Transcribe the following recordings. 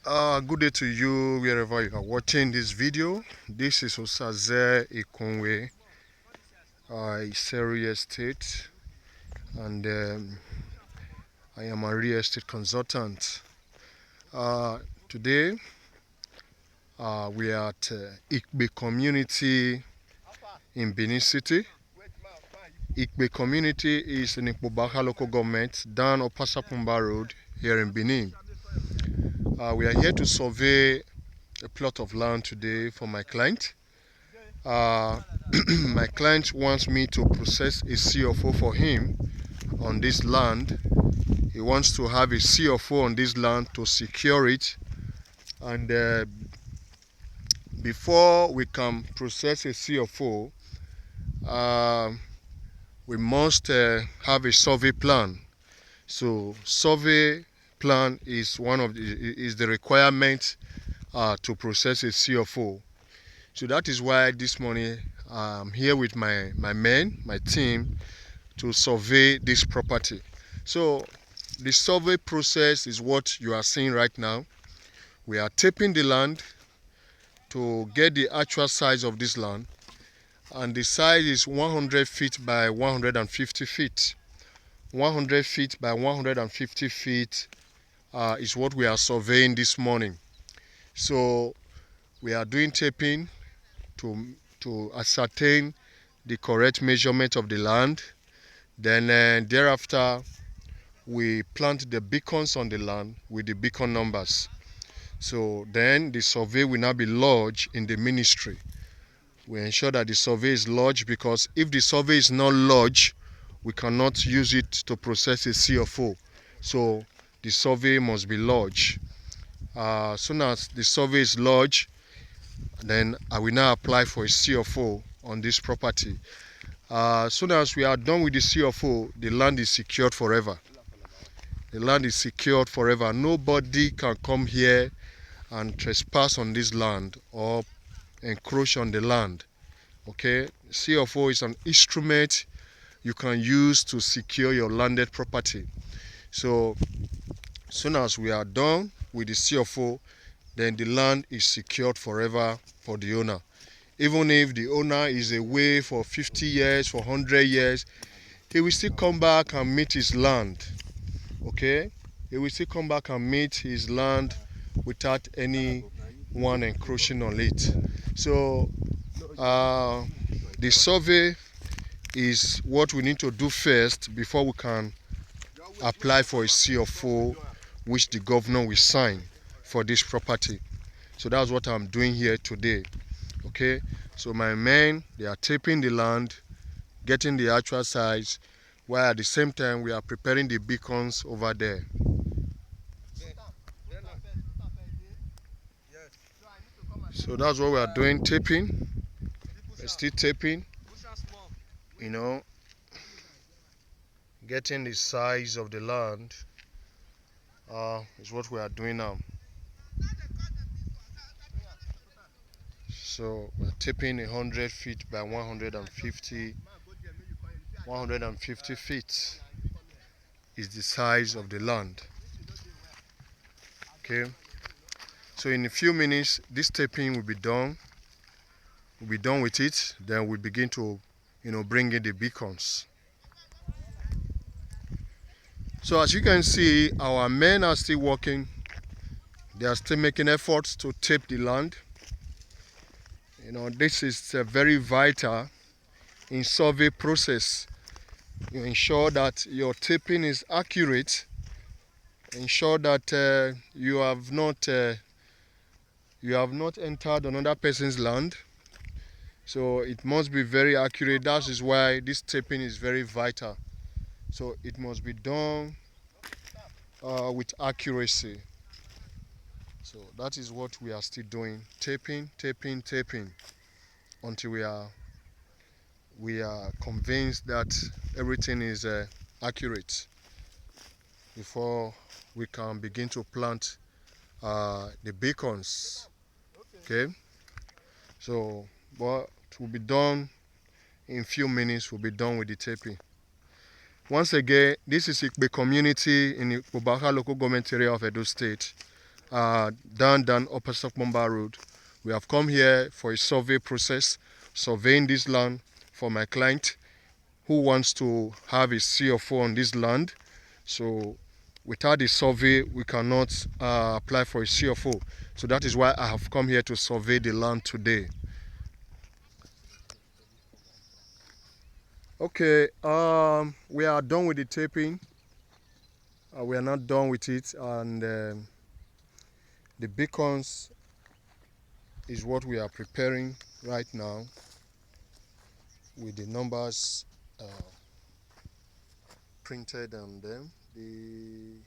Good day to you wherever you are watching this video. This is Osaze Ekunwe, Iseri Estate, and I am a real estate consultant. Today we are at Ikbe community in Benin City. Ikbe community is in Ikbobaka local government down Opasapumba Road here in Benin. We are here to survey a plot of land today for my client. My client wants me to process a CFO for him on this land. He wants to have a CFO on this land to secure it, and before we can process a CFO, we must have a survey plan. So survey plan is the requirement to process a CFO. So that is why this morning I'm here with my team, to survey this property. So the survey process is what you are seeing right now. We are taping the land to get the actual size of this land, and the size is 100 feet by 150 feet. 100 feet by 150 feet is what we are surveying this morning. So we are doing taping to ascertain the correct measurement of the land. Then thereafter, we plant the beacons on the land with the beacon numbers. So then the survey will now be lodged in the ministry. We ensure that the survey is lodged, because if the survey is not lodged, we cannot use it to process a CFO. So the survey must be lodged. As soon as the survey is lodged, then I will now apply for a CFO on this property. As soon as we are done with the CFO, the land is secured forever. The land is secured forever. Nobody can come here and trespass on this land or encroach on the land. Okay, CFO is an instrument you can use to secure your landed property. So as soon as we are done with the CFO, then the land is secured forever for the owner. Even if the owner is away for 50 years, for 100 years, he will still come back and meet his land. Okay, he will still come back and meet his land without anyone encroaching on it. So the survey is what we need to do first before we can apply for a CFO, which the governor will sign for this property. So that's what I'm doing here today. Okay, so my men, they are taping the land, getting the actual size, while at the same time we are preparing the beacons over there. So that's what we are doing, taping. We're still taping, you know, getting the size of the land is what we are doing now. So we're taping 100 feet by 150 feet is the size of the land. Okay, so in a few minutes this taping will be done. We'll be done with it, then we'll begin to bring in the beacons. So as you can see, our men are still working. They are still making efforts to tape the land. This is very vital in survey process. You ensure that your taping is accurate. Ensure that you have not entered another person's land. So it must be very accurate. That is why this taping is very vital. So it must be done with accuracy. So that is what we are still doing, taping until we are convinced that everything is accurate before we can begin to plant the beacons. Okay, so but it will be done in a few minutes. We'll be done with the taping. Once again, this is Ikbe community in the Obaka local government area of Edo State. down Upper Sokmomba Road. We have come here for a survey process, surveying this land for my client who wants to have a CFO on this land. So without the survey, we cannot apply for a CFO. So that is why I have come here to survey the land today. Okay, we are done with the taping. We are not done with it, and the beacons is what we are preparing right now with the numbers printed on them. The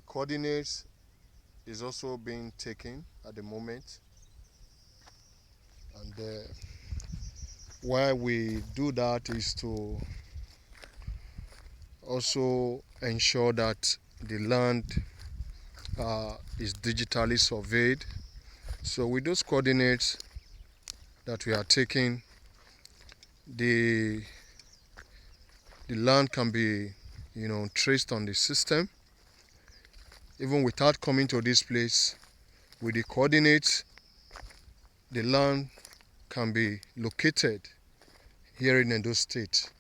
coordinates is also being taken at the moment, and why we do that is to also ensure that the land is digitally surveyed. So with those coordinates that we are taking, the land can be traced on the system even without coming to this place. With the coordinates, the land can be located here in Edo State.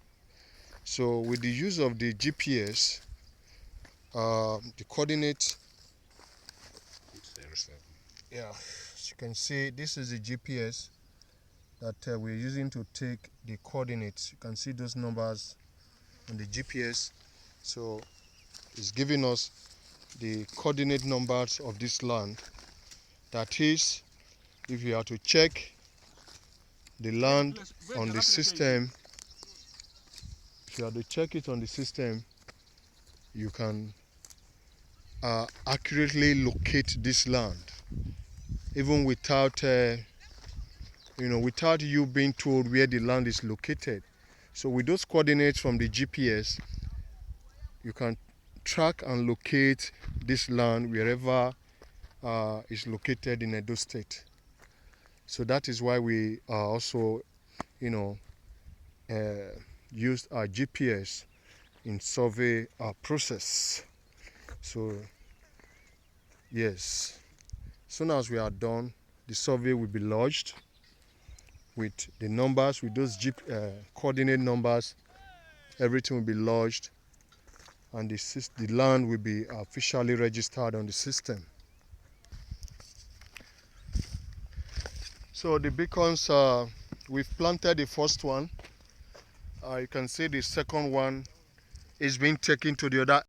So with the use of the GPS, the coordinate, as you can see, this is the GPS that we're using to take the coordinates. You can see those numbers on the GPS. So it's giving us the coordinate numbers of this land. That is, if you are to check the land on the system, if you are to check it on the system, you can accurately locate this land, even without without you being told where the land is located. So with those coordinates from the GPS, you can track and locate this land wherever is located in Edo State. So that is why we also used our GPS in survey process. So yes, as soon as we are done, the survey will be lodged with the numbers, with those coordinate numbers. Everything will be lodged, and the land will be officially registered on the system. So the beacons, we've planted the first one. You can see the second one is being taken to the other